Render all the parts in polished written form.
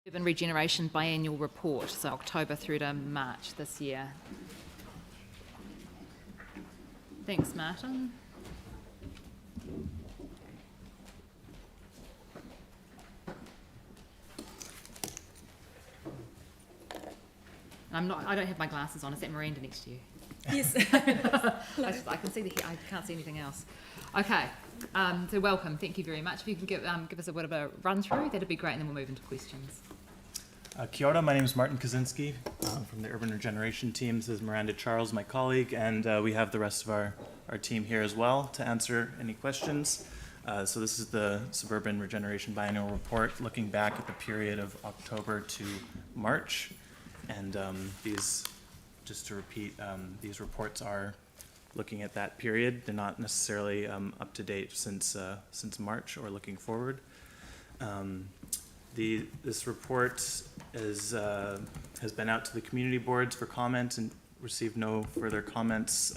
Suburban Regeneration Biannual Report, so October through to March this year. Thanks, Martin. I don't have my glasses on. Is that Miranda next to you? Yes. I can see I can't see anything else. Okay, so welcome. Thank you very much. If you can give us a bit of a run through, that'd be great, and then we'll move into questions. Kia ora, my name is Martin Kaczynski from the Urban Regeneration team. This is Miranda Charles, my colleague, and we have the rest of our team here as well to answer any questions. So this is the Suburban Regeneration Biannual Report, looking back at the period of October to March. And these, just to repeat, these reports are looking at that period. They're not necessarily up to date since March or looking forward. This report has been out to the community boards for comment and received no further comments.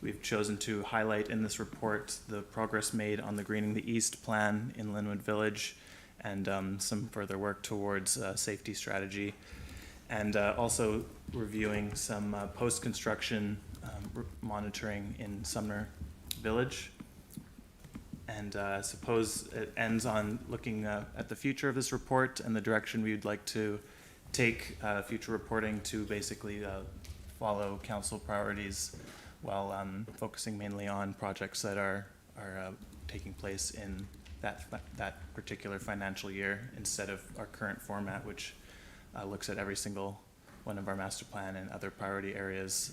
We've chosen to highlight in this report the progress made on the Greening the East plan in Linwood Village and some further work towards safety strategy, and also reviewing some post-construction monitoring in Sumner Village. And I suppose it ends on looking at the future of this report and the direction we would like to take future reporting to basically follow council priorities while focusing mainly on projects that are taking place in that particular financial year instead of our current format, which looks at every single one of our master plan and other priority areas,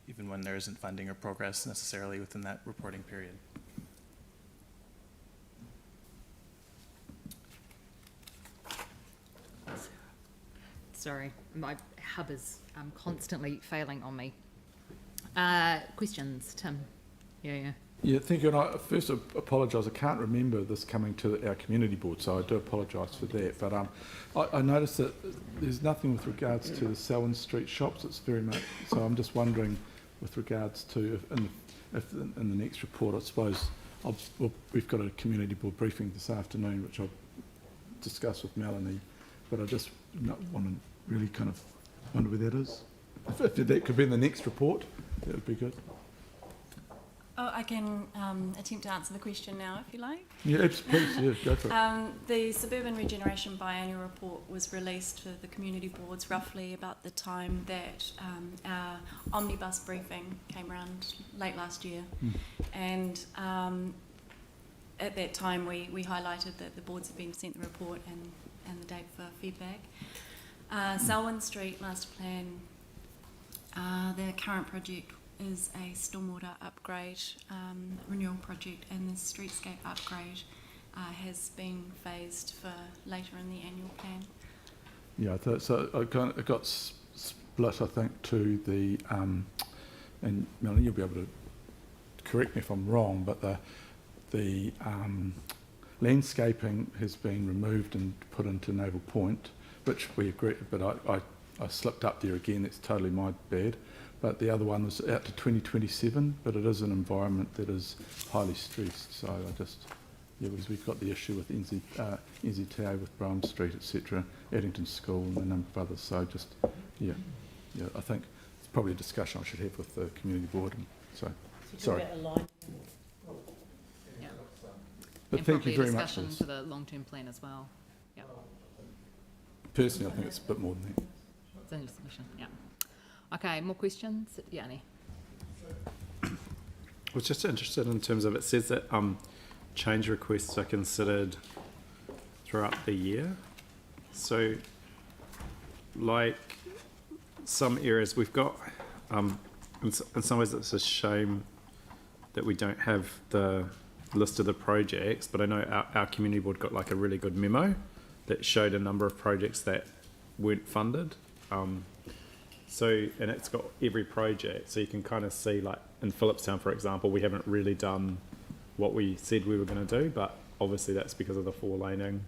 even when there isn't funding or progress necessarily within that reporting period. Sorry, my hub is constantly failing on me. Questions, Tim? Yeah. Yeah, thank you. And I first apologise. I can't remember this coming to our community board, so I do apologise for that. But I noticed that there's nothing with regards to the Selwyn Street shops. It's very much so. I'm just wondering, with regards to if in the next report, I suppose we've got a community board briefing this afternoon, which I'll discuss with Melanie. But I just want to really kind of wonder where that is. If that could be in the next report, that would be good. Oh, I can attempt to answer the question now, if you like. Yeah, please, yeah, go for it. The Suburban Regeneration Biannual Report was released for the community boards roughly about the time that our omnibus briefing came around late last year. And at that time we highlighted that the boards had been sent the report and the date for feedback. Selwyn Street Master Plan, the current project is a stormwater upgrade renewal project, and the streetscape upgrade has been phased for later in the annual plan. Yeah, so it got split, I think, to the, and Melanie, you'll be able to correct me if I'm wrong, but the landscaping has been removed and put into Naval Point, which we agree, but I slipped up there again, it's totally my bad. But the other one was out to 2027, but it is an environment that is highly stressed. So because we've got the issue with NZTA with Brown Street, etc., Addington School and a number of others. So I think it's probably a discussion I should have with the community board. And so sorry. But thank you very much. Discussion for the long-term plan as well. Yeah. Personally, I think it's a bit more than that. It's in your submission. Yeah. Okay, more questions? Yanni. I was just interested in terms of, it says that change requests are considered throughout the year. So, like some areas we've got, in some ways it's a shame that we don't have the list of the projects, but I know our community board got like a really good memo that showed a number of projects that weren't funded. And it's got every project, so you can kind of see, like in Phillipstown, for example, we haven't really done what we said we were going to do, but obviously that's because of the 4-laning.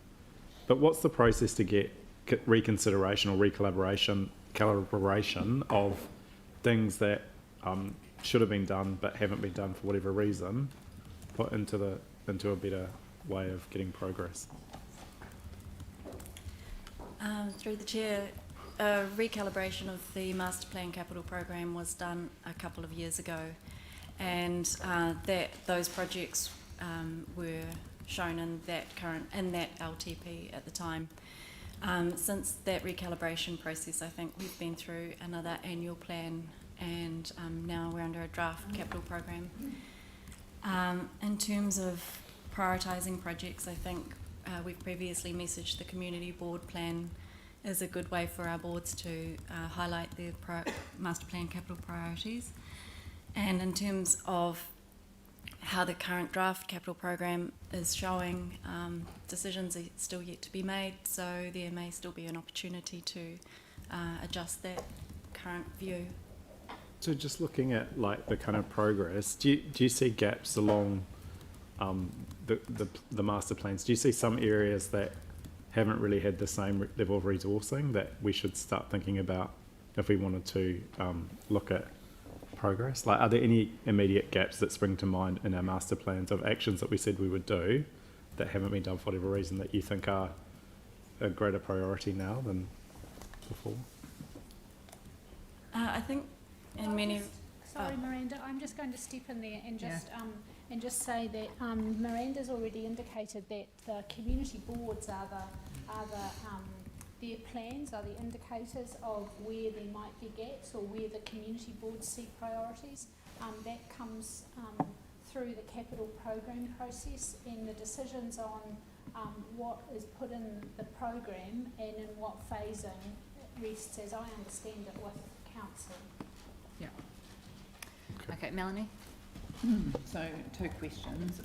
But what's the process to get reconsideration or calibration of things that should have been done but haven't been done for whatever reason, put into a better way of getting progress? Through the chair, a recalibration of the master plan capital program was done a couple of years ago, and those projects were shown in that LTP at the time. Since that recalibration process, I think we've been through another annual plan, and now we're under a draft capital program. In terms of prioritising projects, I think we've previously messaged the community board plan is a good way for our boards to highlight their master plan capital priorities. And in terms of how the current draft capital program is showing, decisions are still yet to be made, so there may still be an opportunity to adjust that current view. So just looking at like the kind of progress, do you see gaps along the master plans? Do you see some areas that haven't really had the same level of resourcing that we should start thinking about if we wanted to look at progress? Like, are there any immediate gaps that spring to mind in our master plans of actions that we said we would do that haven't been done for whatever reason that you think are a greater priority now than before? I think in many... Sorry, Miranda, I'm just going to step in there and just say that Miranda's already indicated that the community boards are their plans are the indicators of where there might be gaps or where the community boards see priorities. That comes through the capital program process, and the decisions on what is put in the program and in what phasing rests, as I understand it, with council. Yeah. Okay, Melanie? So two questions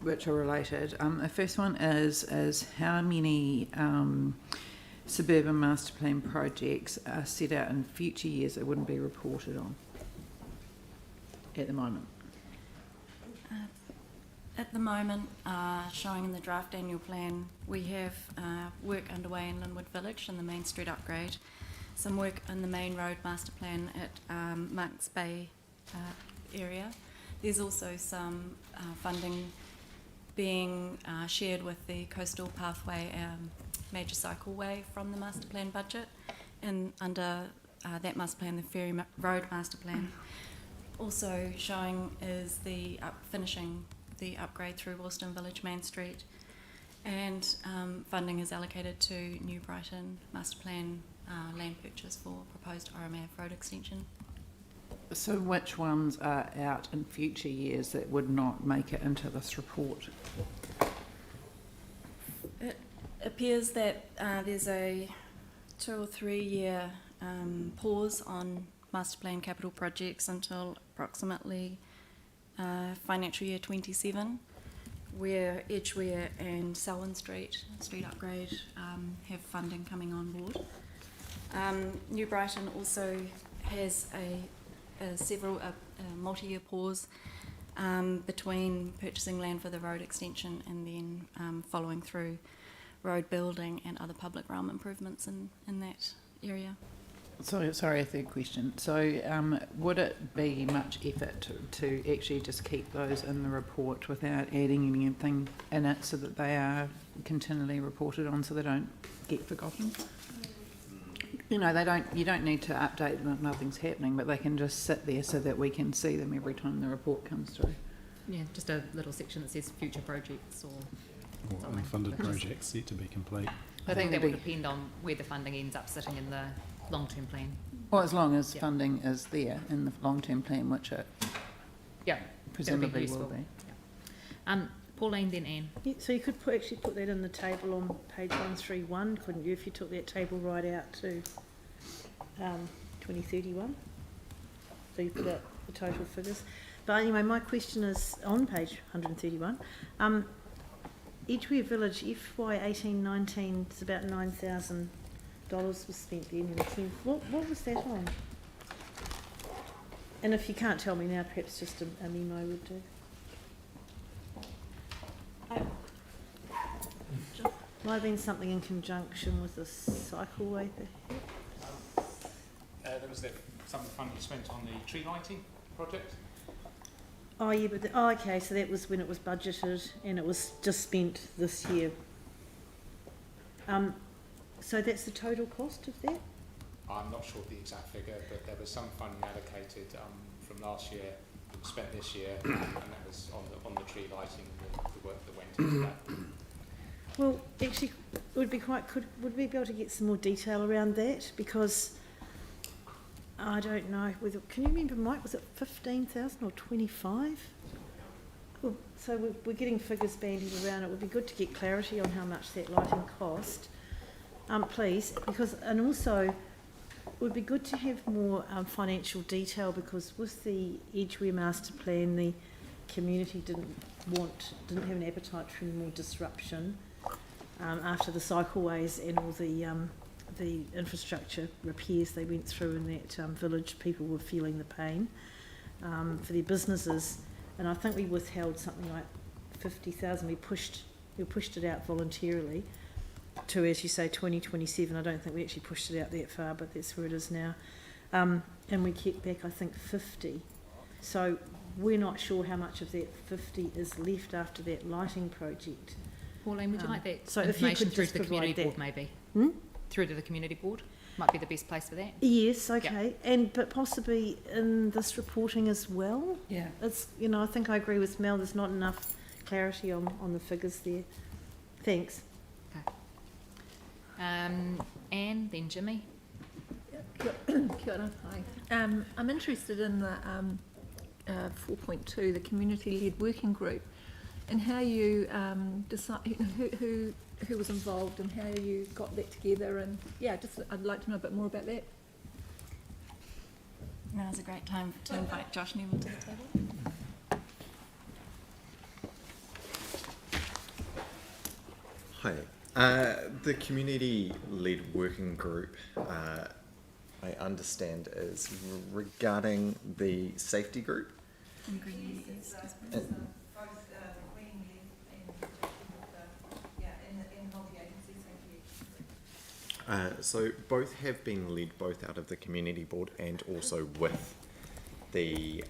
which are related. The first one is how many suburban master plan projects are set out in future years that wouldn't be reported on at the moment? At the moment, showing in the draft annual plan, we have work underway in Linwood Village and the Main Street upgrade, some work in the main road master plan at Marks Bay area. There's also some funding being shared with the Coastal Pathway major cycleway from the master plan budget, and under that master plan, the Ferry Road master plan. Also showing is the finishing the upgrade through Wollston Village Main Street, and funding is allocated to New Brighton master plan land purchase for proposed RMAF road extension. So which ones are out in future years that would not make it into this report? It appears that there's a 2 or 3 year pause on master plan capital projects until approximately financial year 27, where Edgware and Selwyn Street upgrade have funding coming on board. New Brighton also has a multi-year pause between purchasing land for the road extension and then following through road building and other public realm improvements in that area. So, sorry, a third question. So would it be much effort to actually just keep those in the report without adding anything in it so that they are continually reported on so they don't get forgotten? You know, you don't need to update them if nothing's happening, but they can just sit there so that we can see them every time the report comes through. Yeah, just a little section that says future projects or unfunded projects yet to be complete. I think that would depend on where the funding ends up sitting in the long-term plan. Well, as long as funding is there in the long-term plan, which it presumably will be. Yeah. Pauline, then Anne. Yeah, so you could actually put that in the table on page 131, couldn't you, if you took that table right out to 2031? So you put out the total figures. But anyway, my question is on page 131. Edgware Village FY 18-19 is about $9,000 was spent there. What was that on? And if you can't tell me now, perhaps just a memo would do. Might have been something in conjunction with the cycleway. There was some funding spent on the tree lighting project. Oh yeah, but okay, so that was when it was budgeted and it was just spent this year. So that's the total cost of that? I'm not sure of the exact figure, but there was some funding allocated from last year, spent this year, and that was on the tree lighting, the work that went into that. Well, actually, would we be able to get some more detail around that? Because I don't know whether, can you remember, Mike, was it 15,000 or 25? Well, so we're getting figures bandied around. It would be good to get clarity on how much that lighting cost, please, because, and also it would be good to have more financial detail, because with the Edgeware Master Plan, the community didn't have an appetite for any more disruption after the cycleways and all the infrastructure repairs they went through in that village. People were feeling the pain for their businesses, and I think we withheld something like 50,000. We pushed it out voluntarily to, as you say, 2027. I don't think we actually pushed it out that far, but that's where it is now. And we kept back, I think, 50. So we're not sure how much of that 50 is left after that lighting project. Pauline, would you like that so if you information could through just to the community provide board, maybe? Hmm? Through to the community board might be the best place for that. Yes, okay, but possibly in this reporting as well. Yeah. It's, you know, I think I agree with Mel. There's not enough clarity on the figures there. Thanks. Anne, then Jimmy. Kia ora, hi. I'm interested in the 4.2, the community-led working group, and how you decide who was involved and how you got that together, and yeah, just I'd like to know a bit more about that. Now's a great time to invite Josh Neville to the table. Hi. The community-led working group, I understand, is regarding the safety group. And green leaders as well. So both have been led both out of the community board and also with the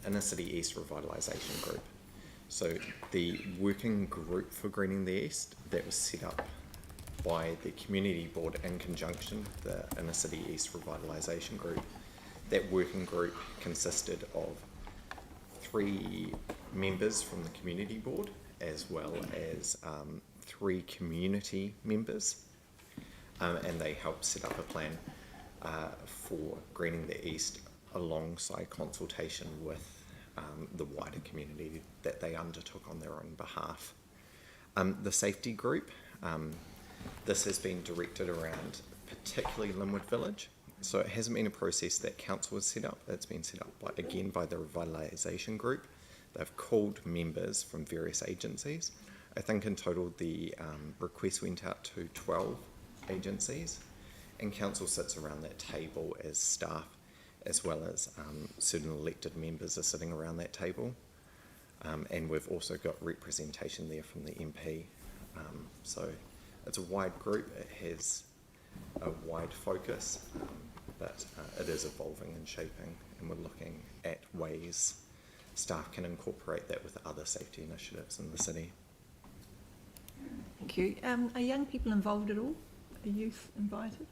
Inner City East Revitalisation Group. So the working group for Greening the East, that was set up by the community board in conjunction with the Inner City East Revitalisation Group. That working group consisted of 3 members from the community board as well as 3 community members, and they helped set up a plan for Greening the East alongside consultation with the wider community that they undertook on their own behalf. The safety group, this has been directed around particularly Linwood Village. So it hasn't been a process that council has set up. It's been set up by the revitalisation group. They've called members from various agencies. I think in total the request went out to 12 agencies, and council sits around that table as staff, as well as certain elected members are sitting around that table, and we've also got representation there from the MP. So it's a wide group. It has a wide focus, but it is evolving and shaping, and we're looking at ways staff can incorporate that with other safety initiatives in the city. Thank you. Are young people involved at all? Are youth invited?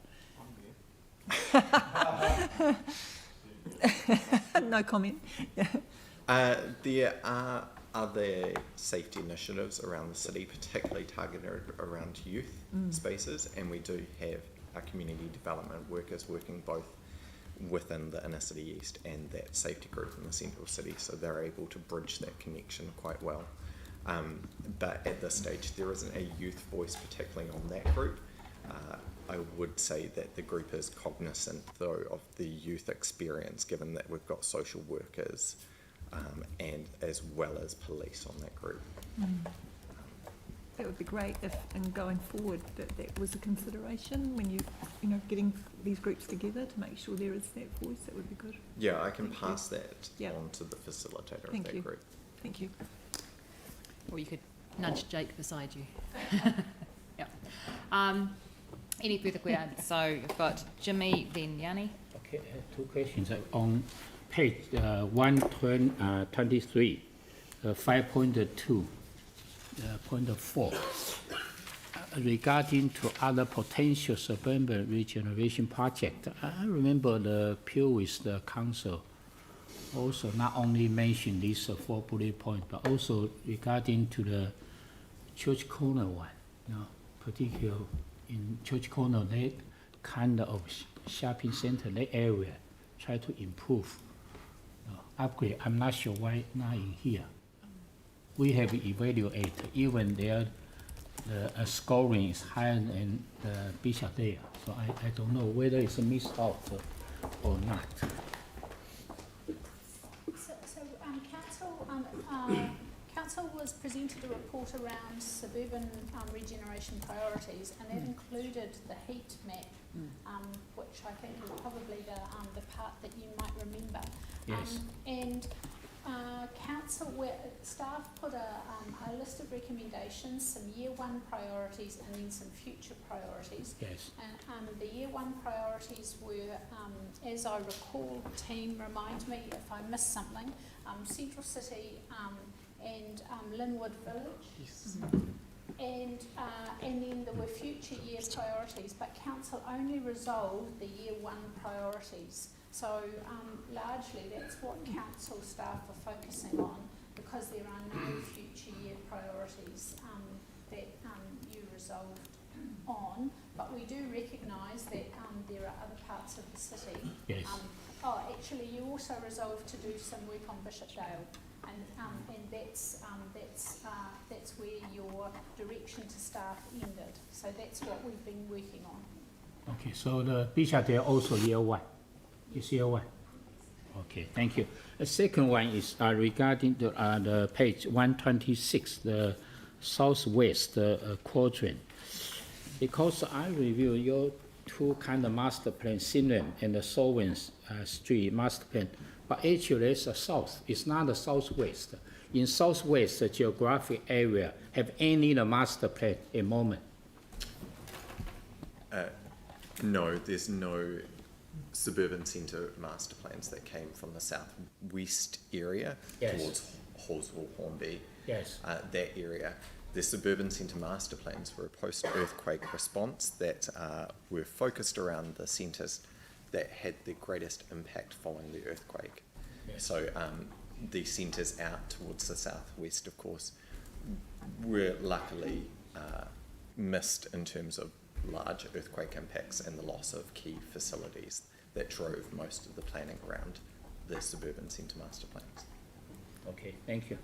No comment. There are other safety initiatives around the city, particularly targeted around youth spaces, and we do have our community development workers working both within the Inner City East and that safety group in the Central City, so they're able to bridge that connection quite well. But at this stage, there isn't a youth voice particularly on that group. I would say that the group is cognizant, though, of the youth experience, given that we've got social workers and as well as police on that group. That would be great if, in going forward, that was a consideration when you know, getting these groups together to make sure there is that voice. That would be good. Yeah, I can pass that Yep. on to the facilitator Thank of that you. group. Thank you. Or you could nudge Jake beside you. Yep. Any further questions? So you've got Jimmy, then Yanni. Okay, I have 2 questions. On page 123, 5.2, point 4. regarding to other potential suburban regeneration project, I remember the appeal with the council also not only mention these 4 bullet points, but also regarding to the Church Corner one, particular in Church Corner, that kind of shopping center, that area, try to improve, upgrade. I'm not sure why not in here. We have evaluated, even there, the scoring is higher than the Bishop there. So I don't know whether it's a missed out or not. Council was presented a report around suburban regeneration priorities, and that included the heat map, which I think is probably the part that you might remember. Yes. Council, staff put a list of recommendations, some year 1 priorities and then some future priorities. Yes. And the year 1 priorities were, as I recall, team, remind me if I missed something, Central City and Linwood Village. Yes. And then there were future year priorities, but council only resolved the year 1 priorities. So largely that's what council staff are focusing on, because there are no future year priorities that you resolved on. But we do recognise that there are other parts of the city. Yes. Actually, you also resolved to do some work on Bishopdale, and that's where your direction to staff ended. So that's what we've been working on. Okay, so the Bishopdale also year 1. Is year 1. Okay, thank you. The second one is regarding the page 126, the southwest quadrant. Because I review your 2 kind of master plan, Sinram and the Solwyn Street master plan, but actually it's a south, it's not the southwest. In southwest geographic area, have any master plan at the moment? No, there's no suburban centre master plans that came from the southwest area. Yes. Towards Hawesville, Hornby. Yes. That area. The suburban centre master plans were a post-earthquake response that were focused around the centres that had the greatest impact following the earthquake. Yes. So the centres out towards the southwest, of course, were luckily missed in terms of large earthquake impacts and the loss of key facilities that drove most of the planning around the suburban centre master plans. Okay, thank you.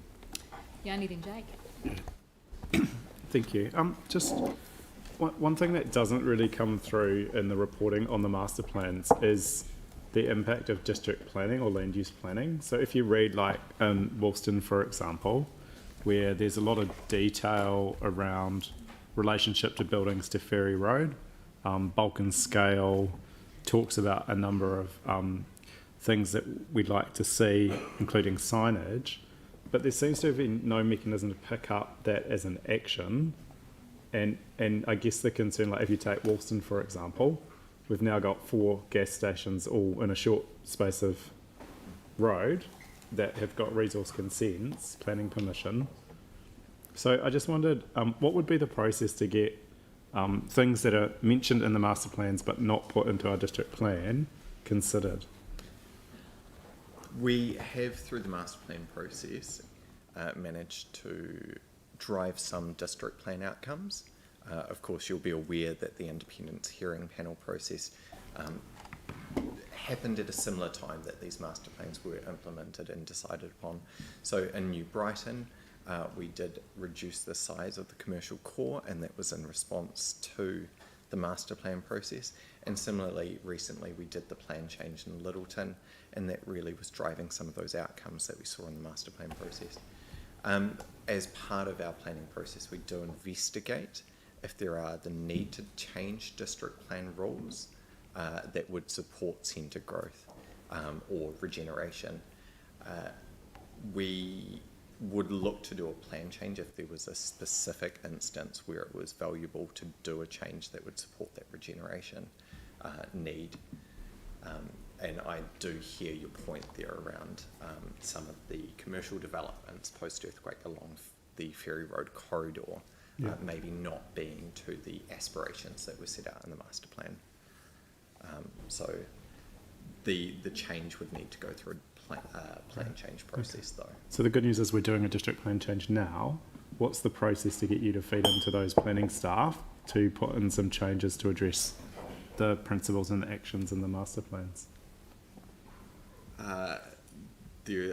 Yanni, then Jake. Thank you. Just one thing that doesn't really come through in the reporting on the master plans is the impact of district planning or land use planning. So if you read like in Wolston, for example, where there's a lot of detail around relationship to buildings to Ferry Road, bulk and scale, talks about a number of things that we'd like to see, including signage, but there seems to have been no mechanism to pick up that as an action. And I guess the concern, like if you take Wolston, for example, we've now got 4 gas stations all in a short space of road that have got resource consents, planning permission. So I just wondered, what would be the process to get things that are mentioned in the master plans but not put into our district plan considered? We have, through the master plan process, managed to drive some district plan outcomes. Of course, you'll be aware that the independence hearing panel process happened at a similar time that these master plans were implemented and decided upon. So in New Brighton, we did reduce the size of the commercial core, and that was in response to the master plan process. And similarly, recently we did the plan change in Littleton, and that really was driving some of those outcomes that we saw in the master plan process. As part of our planning process, we do investigate if there are the need to change district plan rules that would support centre growth or regeneration. We would look to do a plan change if there was a specific instance where it was valuable to do a change that would support that regeneration need. And I do hear your point there around some of the commercial developments post-earthquake along the Ferry Road corridor Yeah. maybe not being to the aspirations that were set out in the master plan. So the change would need to go through a plan change process though. So the good news is we're doing a district plan change now. What's the process to get you to feed into those planning staff to put in some changes to address the principles and the actions in the master plans?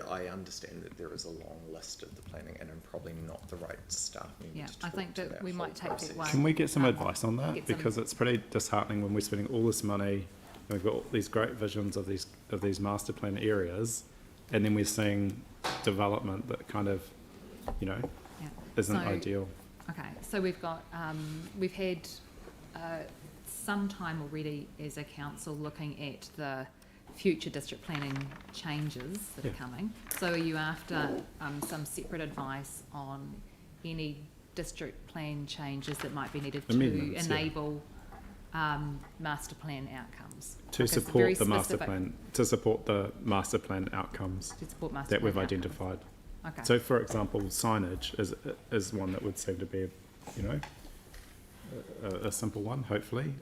I understand that there is a long list of the planning, and I'm probably not the right staff member Yeah, to I talk think to that we whole might take that process. one. Can we get some advice on that? Get some- Because it's pretty disheartening when we're spending all this money and we've got all these great visions of these master plan areas, and then we're seeing development that kind of, Yeah. isn't So- ideal. Okay, so we've got, we've had some time already as a council looking at the future district planning changes that are Yeah. coming. So are you after some separate advice on any district plan changes that might be needed to Amendments, yeah. enable master plan outcomes? To Like, it's very support the master specific plan, to support the master plan outcomes To support master that plan we've outcomes. identified. Okay. So, for example, signage is one that would seem to be, a simple one, hopefully.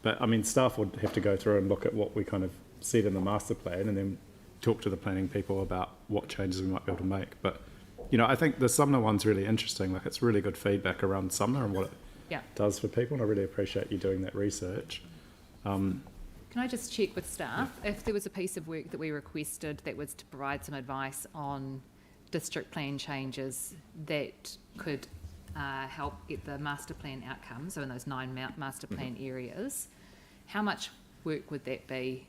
But I mean, staff would have to go through and look at what we kind of said in the master plan, and then talk to the planning people about what changes we might be able to make. But I think the Sumner one's really interesting. Like, it's really good feedback around Sumner and what it Yeah. does for people, and I really appreciate you doing that research. Can I just check with staff if there was a piece of work that we requested that was to provide some advice on district plan changes that could help get the master plan outcomes, so in those 9 master plan areas, how much work would that be?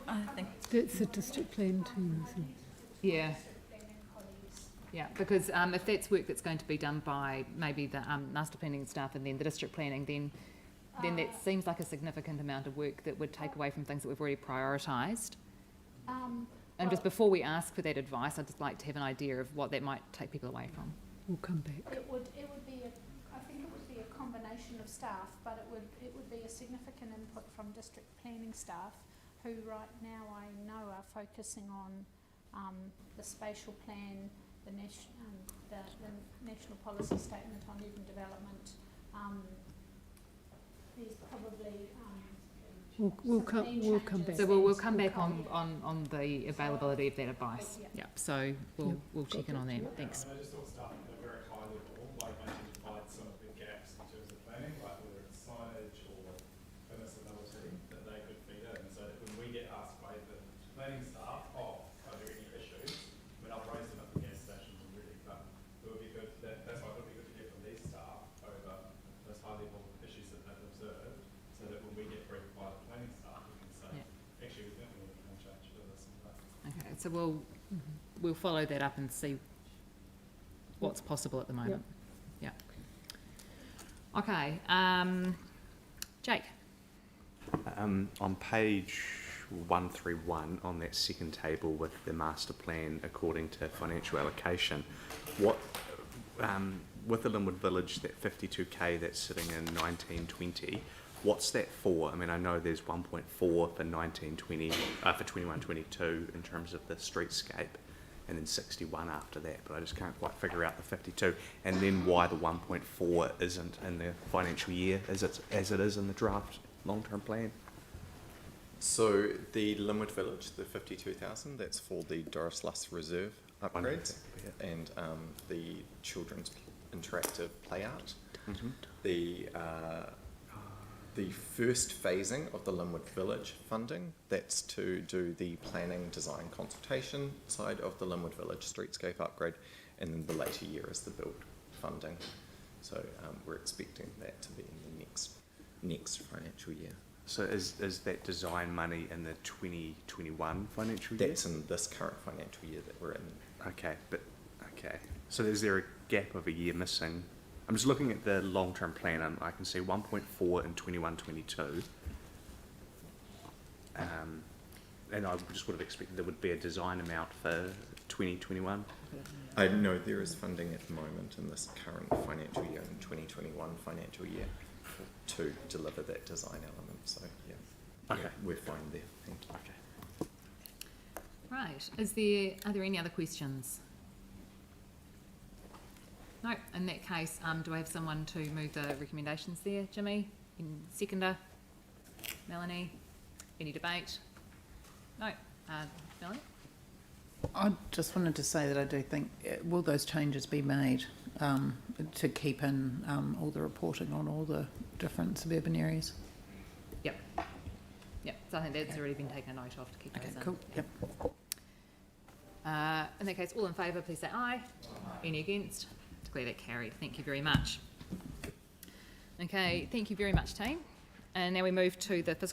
I think That's a district plan too, isn't it? Yeah. Yeah, because if that's work that's going to be done by maybe the master planning staff and then the district planning, then that seems like a significant amount of work that would take away from things that we've already prioritised. And just before we ask for that advice, I'd just like to have an idea of what that might take people away from. We'll come back. It would be I think it would be a combination of staff, but it would be a significant input from district planning staff, who right now I know are focusing on the spatial plan, the national policy statement on urban development. There's probably We'll come back. So we'll come back on the availability of that advice. Yeah. Yep, so we'll check in on that. Thanks. I just thought staff at a very high level, like, identified some of the gaps in terms of planning, like whether it's signage or permissibility, that they could feed in, so that when we get asked by the planning staff, are there any issues? I mean, I've raised them at the gas stations already, but it would be good, that's why it would be good to hear from these staff over those high level issues that they've observed, so that when we get briefed by the planning staff, we can say, actually, we think we need to plan change for this and that. Okay, so we'll follow that up and see what's possible at the moment. Yeah. Okay, Jake. On page 131, on that second table with the master plan according to financial allocation, what with the Linwood Village, that 52k that's sitting in 1920, what's that for? I mean, I know there's 1.4 for 1920, for 21-22 in terms of the streetscape, and then 61 after that, but I just can't quite figure out the 52, and then why the 1.4 isn't in the financial year as it is in the draft long-term plan. So the Linwood Village, the 52,000, that's for the Doris Luss Reserve upgrades and the children's interactive play art. Mm-hmm. The first phasing of the Linwood Village funding, that's to do the planning, design, consultation side of the Linwood Village streetscape upgrade, and then the later year is the build funding. So we're expecting that to be in the next financial year. So is that design money in the 2021 financial year? That's in this current financial year that we're in. Okay. So is there a gap of a year missing? I'm just looking at the long-term plan, and I can see 1.4 in 21-22. And I just would have expected there would be a design amount for 2021. I know there is funding at the moment in this current financial year and 2021 financial year to deliver that design element. So yeah, Okay. we're fine there. Thank you. Okay. Right, are there any other questions? No, in that case, do I have someone to move the recommendations there? Jimmy? Seconder? Melanie? Any debate? No. Melanie? I just wanted to say that I do think, will those changes be made to keep in all the reporting on all the different suburban areas? Yep. Yep, so I think that's already been taken note of to keep those in. Cool. Yep. In that case, all in favour, please say aye. Any against? Declare that carried. Thank you very much. Okay, thank you very much, team. And now we move to the fiscal